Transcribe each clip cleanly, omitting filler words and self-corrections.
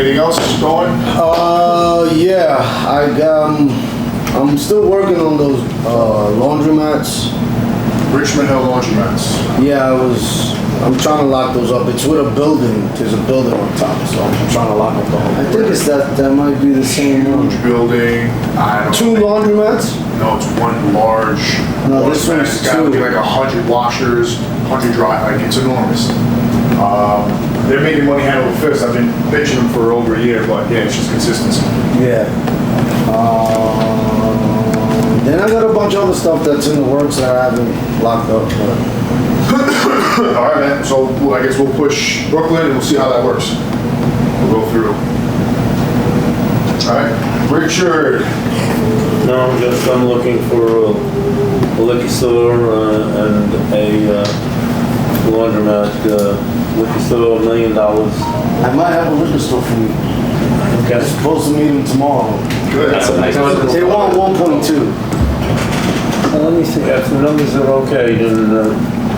Anything else going? Yeah, I'm still working on those laundromats. Richmond Hill Laundromats. Yeah, I'm trying to lock those up. It's with a building. There's a building on top, so I'm trying to lock up the whole. I think it's that might be the same one. Huge building. I don't Two laundromats? No, it's one large. No, this one's It's got to be two. like 100 washers, 100 dry. Like it's enormous. They're making money hand over fist. I've been bitching them for over a year, but yeah, it's just consistency. Yeah. Then I got a bunch of other stuff that's in the works that I haven't locked up. But All right, man. So I guess we'll push Brooklyn and we'll see how that works. We'll go through. All right, Richard. No, I'm looking for a liquor store and a laundromat. Liquor store, $1 million. I might have a liquor store for you. Okay. I'm supposed to meet him tomorrow. Good. They want 1.2. Let me see, if the numbers are okay, then,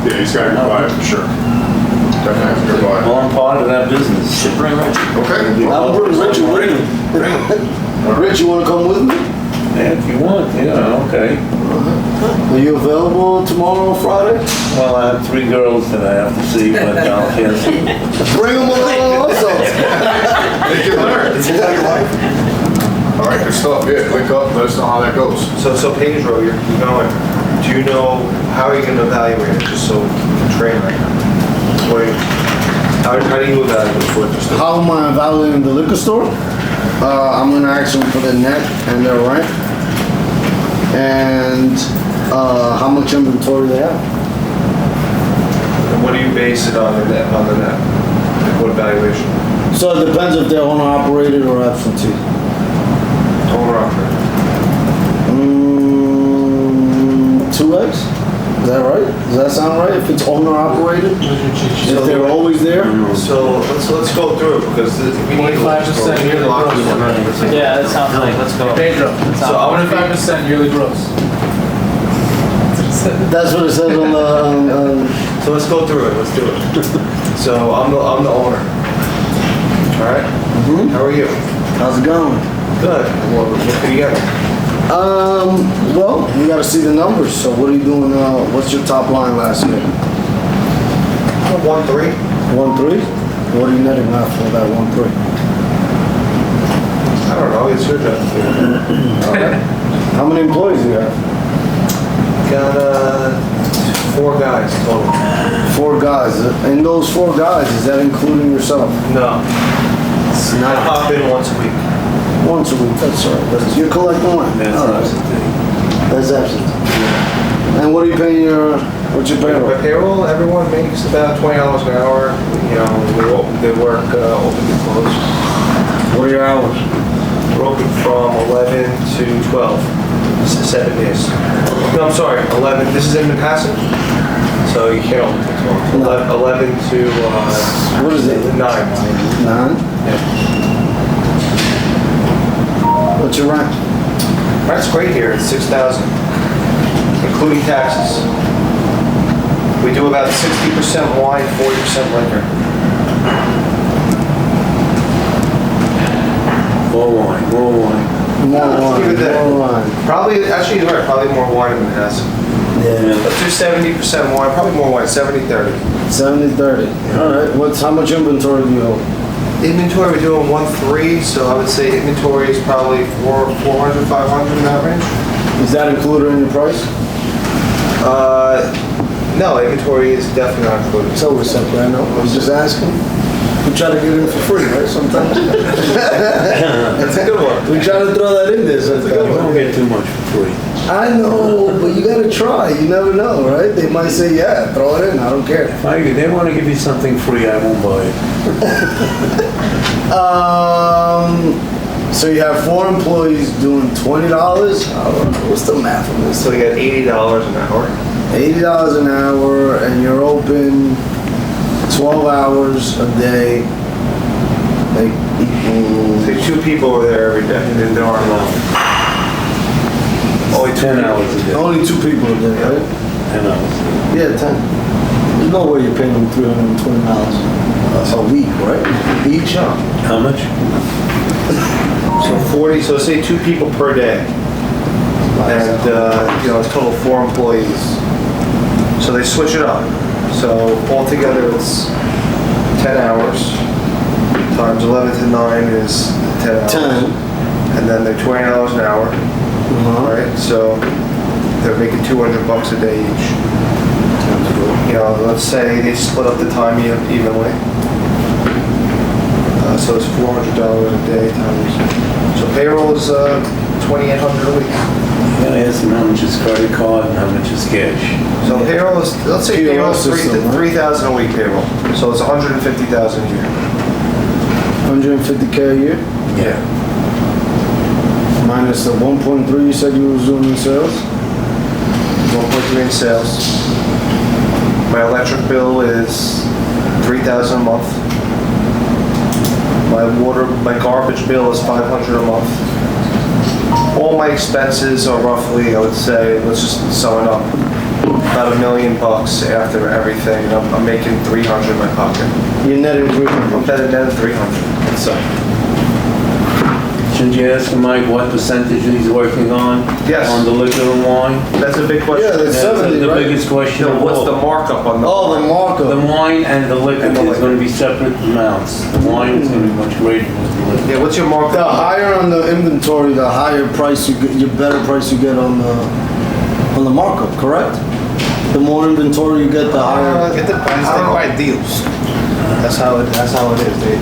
Yeah, he's got a good vibe for sure. Definitely has a good vibe. well, I'm part of that business. Okay. I'll bring Richard with me. Rich, you want to come with me? Yeah, if you want, yeah, okay. Are you available tomorrow, Friday? Well, I have 3 girls that I have to see, but I'll cancel. Bring them along also. They can learn. All right, good stuff. Yeah, link up. Let us know how that goes. So Pedro, you're going. Do you know how are you going to evaluate it? Just so we can train right now. How do you evaluate what the store? How am I evaluating the liquor store? I'm gonna ask them for their net and their rent, and how much inventory they have. And what do you base it on the net? Like what evaluation? So it depends if they're owner operated or absentee. Owner operator. 2x? Is that right? Does that sound right? If it's owner operated? If they're always there? So let's go through it because we need 25% yearly gross. Yeah, that sounds right. Let's go. Pedro. So I want to 25% yearly gross. That's what it says on the. So let's go through it. Let's do it. So I'm the owner. All right. Mhm. How are you? How's it going? Good. Well, we're looking together. Well, you gotta see the numbers. So what are you doing now? What's your top line last year? 1-3. 1.3? What are you netting out for that 1.3? I don't know. It's your job. How many employees do you have? Got 4 guys total. 4 guys. And those 4 guys, is that including yourself? No. It's I not. pop in once a week. Once a week, that's all right. You're collecting one? That's All right. absentee. That's absent. And what are you paying what's your My payroll? payroll, everyone makes about $20 an hour. You know, they work open to close. What are your hours? We're open from 11 to 12. This is 7 days. No, I'm sorry, 11. This is in Manhasset, so you can't open till 12. 11 to What is it? 9. 9? Yeah. What's your rent? Rent's great here. It's $6,000, including taxes. We do about 60% wine, 40% liquor. More wine. More Let's give it that. wine, more wine. Probably, actually, you're right. Probably more wine than Manhasset. Yeah. Let's do 70% wine. Probably more wine. 70-30. 70-30. All right. How much inventory do you hold? Inventory, we're doing 1-3, so I would say inventory is probably 400, 500 in that range. Is that included in your price? No, inventory is definitely not included. It's oversimple, I know. I was just asking. We try to get it in for free, right, sometimes? That's a good one. We try to throw that in there sometimes. Don't get too much for free. I know, but you gotta try. You never know, right? They might say, yeah, throw it in. I don't care. If they want to give you something free, I won't buy it. So you have 4 employees doing $20. What's the math on this? So we got $80 an hour. $80 an hour, and you're open 12 hours a day. Like equals. So 2 people are there every day, and there aren't long. Only 10 hours a day. Only 2 people a day, right? 10 hours. Yeah, 10. no way you're paying them $320 a week, right? Each? How much? So 40, so say 2 people per day. And, it's total 4 employees. So they switch it up. So altogether it's 10 hours. Times 11 to 9 is 10 hours. 10. And then they're $20 an hour, right? So they're making $200 a day each. Let's say they split up the time evenly. So it's $400 a day times. So payroll is $2,800 a week. You gotta ask them how much is credit card and how much is cash. So payroll is, let's say payroll is system, right? $3,000 a week payroll. So it's $150,000 a year. 150K a year? Yeah. Minus the 1.3 you said you was doing in sales? 1.3 in sales. My electric bill is $3,000 a month. My garbage bill is $500 a month. All my expenses are roughly, I would say, let's just sum it up, about $1 million after everything. I'm making $300 in my pocket. Your net is I'm better than $300. So, Shouldn't you ask Mike what percentage he's working on? Yes. On the liquor and wine? that's a big question. Yeah, that's That's 70, the right? biggest question of What's all. the markup on the? Oh, the The markup. wine and the liquor And the is liquor. gonna be separate amounts. The wine is gonna be much greater than the liquor. Yeah, what's your The markup? higher on the inventory, the higher price you get, your better price you get on the markup, correct? The more inventory you get, the higher. It depends, they buy deals. That's how it is, they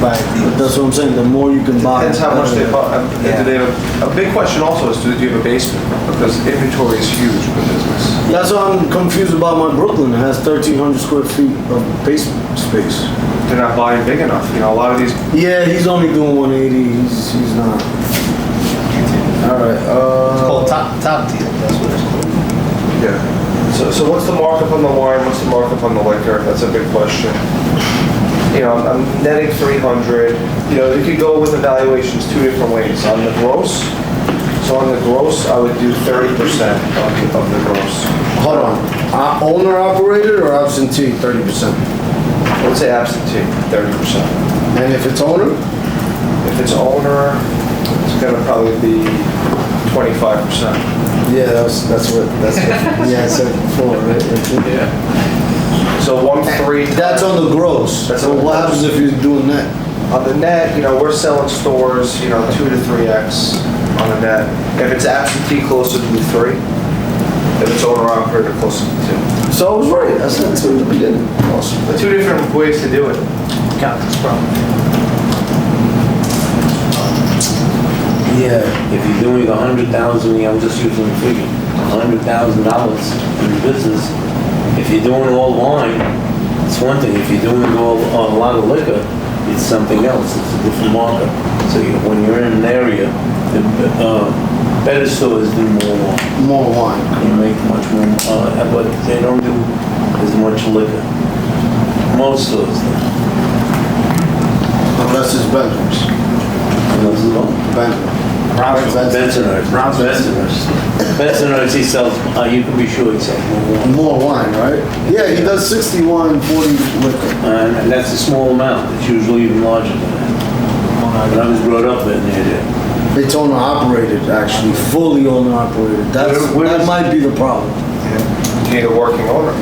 buy deals. That's what I'm saying, the more you can buy. Depends how much they the buy. Yeah. Do they have, a big question also is, do you have a basement? Because inventory is huge in the business. That's why I'm confused about my Brooklyn. It has 1,300 square feet of basement space. They're not buying big enough. A lot of these, Yeah, he's only doing 180. He's not. All right. It's called top deal, that's what it's called. yeah. So what's the markup on the wine? What's the markup on the liquor? That's a big question. I'm netting 300. You could go with evaluations 2 different ways. On the gross, so on the gross, I would do 30% of the gross. Hold on. Owner operated or absentee? 30%. I would say absentee, 30%. And if it's owner? If it's owner, it's gonna probably be 25%. Yeah, that's what. Yeah, I said before, right? Yeah. So 1.3. That's on the gross. That's So on the what gross. happens if you're doing that? On the net, we're selling stores, 2 to 3x on the net. If it's absentee, closer to the 3. If it's owner operator, closer to 2. So I was right. I said 2 in the beginning. Awesome. The 2 different ways to do it. Count this problem. Yeah, if you're doing $100,000, I'm just using the figure, $100,000 in business. If you're doing all wine, it's one thing. If you're doing a lot of liquor, it's something else. It's a different market. So when you're in an area, the better stores do more wine. More wine. You make much more, but they don't do as much liquor. Most stores do. Unless it's Benjamin's. Unless it's all. Benjamin. Bensonhurst, he sells, you can be sure he sells more wine. More wine, right? Yeah, he does 60 wine, 40 liquor. And that's a small amount, it's usually even larger than that. When I was brought up in there, It's owner operated, actually, fully owner operated. That might be the problem. You need a working owner.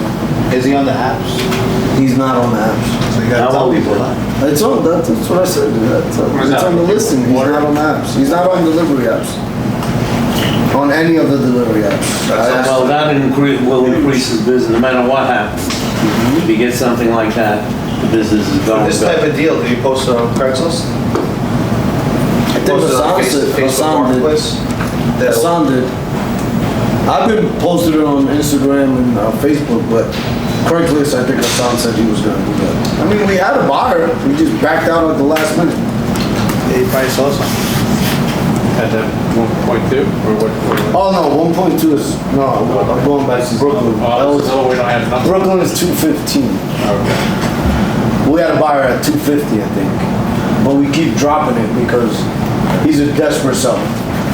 Is he on the apps? He's not on the apps. So you gotta How tell old is people he? that. That's what I said. It's on the listing. He's not on the apps. He's not on delivery apps. On any of the delivery apps. well, that will increase his business, no matter what happens. If he gets something like that, the business is For going this type of deal, do you post it on Craigslist? I think Hassan did. Hassan did. I've been posting it on Instagram and Facebook, but Craigslist, I think Hassan said he was gonna do that. I mean, we had a buyer, we just backed out at the last minute. He probably saw something. At the 1.2 or what? Oh, no, 1.2 is, no, I'm going back to Brooklyn. That Oh, was- so we don't have nothing? Brooklyn is 215. Okay. We had a buyer at 250, I think. But we keep dropping it because he's a desperate seller.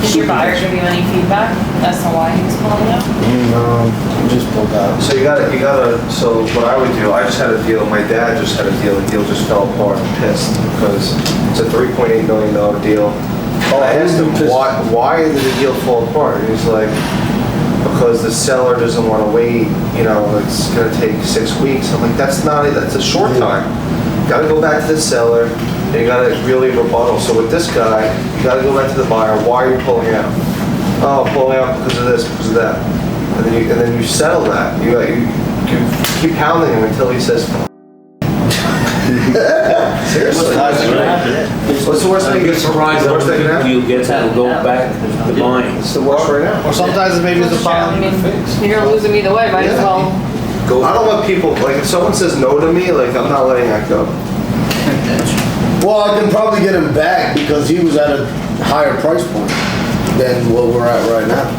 Did your buyer give you any feedback as to why he was pulling out? Just pulled out. So so what I would do, I just had a deal, my dad just had a deal, the deal just fell apart, I'm pissed, because it's a $3.8 million deal. I asked him, why did the deal fall apart? And he's like, because the seller doesn't want to wait, it's gonna take 6 weeks. I'm like, that's a short time. You gotta go back to the seller, and you gotta really rebuttal. So with this guy, you gotta go back to the buyer, why are you pulling out? Oh, I'm pulling out because of this, because of that. And then you settle that. You keep pounding him until he says, seriously. What's the worst thing? You're surprised Worst thing can happen? you get to go back to buying. It's the worst right now. Or sometimes maybe it's a problem. You're gonna lose them either way, might as well. I don't want people, like, if someone says no to me, like, I'm not letting that go. Well, I can probably get him back because he was at a higher price point than what we're at right now.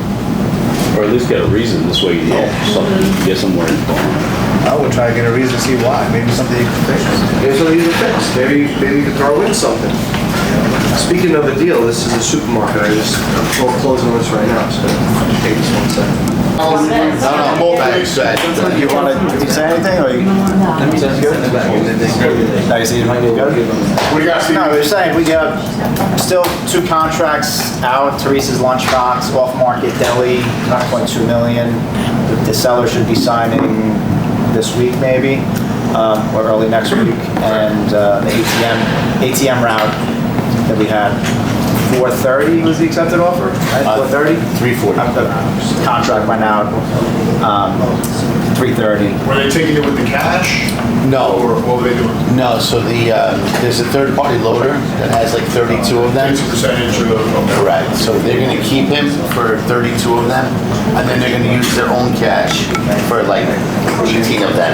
Or at least get a reason, this way you know something, get some more info on it. I would try to get a reason to see why. Maybe something you can fix. Here's what you can fix. Maybe you can throw in something. Speaking of a deal, this is a supermarket. We're closing on this right now, so take this 1 second. No, both bags. You want to, did you say anything, or you? What do you guys see? No, we were saying, we got still 2 contracts out, Teresa's Lunchbox, off-market deli, 9.2 million. The seller should be signing this week maybe, or early next week. And the ATM route that we had, 430 was the accepted offer, right? 430? 340. Contract by now, 330. Were they taking it with the cash? No. Or what were they doing? No, so there's a third-party loader that has like 32 of them. It's a percentage of the. Correct. So they're gonna keep him for 32 of them, and then they're gonna use their own cash for like 18 of them.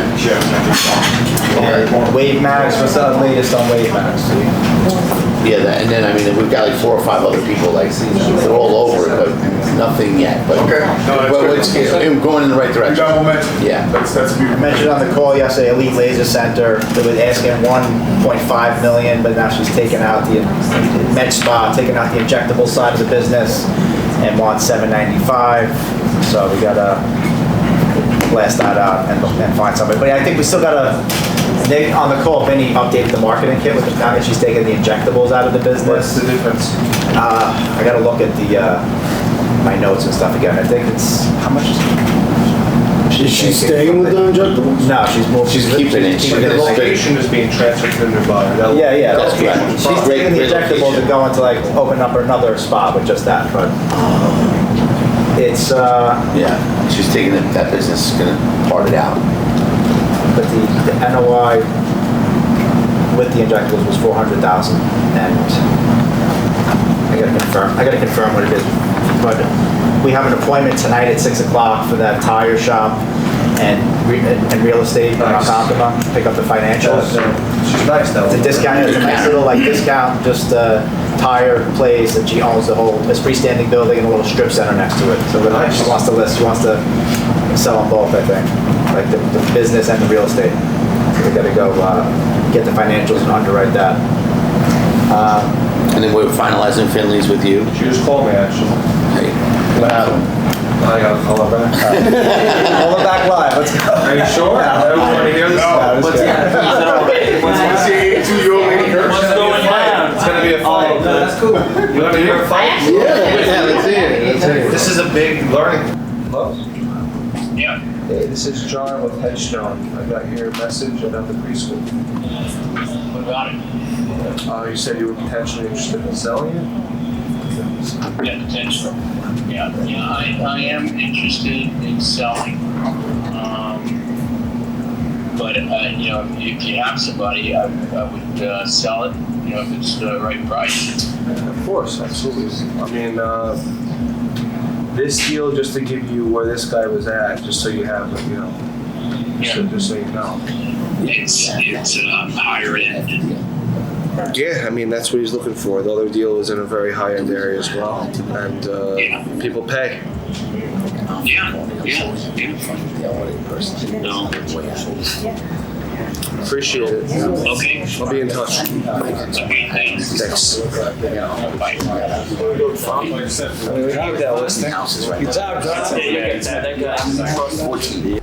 And Wave Max, what's the latest on Wave Max? Yeah, and then I mean, we've got like 4 or 5 other people, like, they're all over it, but nothing yet. But Okay. No, that's well, good. it's going in the right You direction. got momentum. Yeah. That's I beautiful. mentioned on the call yesterday, Elite Laser Center, they were asking 1.5 million, but now she's taking out the med spa, taking out the injectable side of the business and wants 795. So we gotta blast that out and find somebody. But I think we still gotta, Nick, on the call, Benny updated the marketing kit with the, now that she's taking the injectables out of the business. What's the difference? I gotta look at the, my notes and stuff again. I think it's, how much is Is she staying with the injectables? No, she's moving. She's keeping it. She's The gonna stay. location is being transferred to the new buyer. Yeah, that's correct. She's Great- taking the great injectables location. and going to like open up another spot with just that, but it's, Yeah, she's taking that business, gonna part it out. but the NOI with the injectables was 400,000, and I gotta confirm what it is. But we have an appointment tonight at 6 o'clock for that tire shop and real estate on Alcantara, pick up the financials. She's nice though. It's a discount, it's a nice little like discount, just tire place that she owns the whole, this freestanding building and a little strip center next to it. So she wants to sell them both, I think, like the business and the real estate. So we gotta go get the financials and underwrite that. And then we're finalizing Finley's with you. She just called me actually. Hey, What happened? I gotta call her back. Call it back live, let's go. Are you sure? Everybody hear this? No, What's the What's the 82-year-old lady curse? What's going down? It's gonna be a fight. Oh, that's cool. You wanna hear a fight? Yeah, let's see it. This is a big learning. Hello? Yeah. Hey, this is John with Headstone. I got your message about the preschool. What about it? You said you were potentially interested in selling it? Yeah, potentially. Yeah, I am interested in selling. But if you have somebody, I would sell it. If it's the right price. Of course, absolutely. I mean, this deal, just to give you where this guy was at, just so you have, just so you know. It's higher end. Yeah, I mean, that's what he's looking for. The other deal was in a very high-end area as well, and people pay. Yeah. No. Appreciate it. Okay. I'll be in touch. Okay, thanks. Thanks. Bye. I mean, we have that listing. Good job, John. Yeah, you're good. That guy.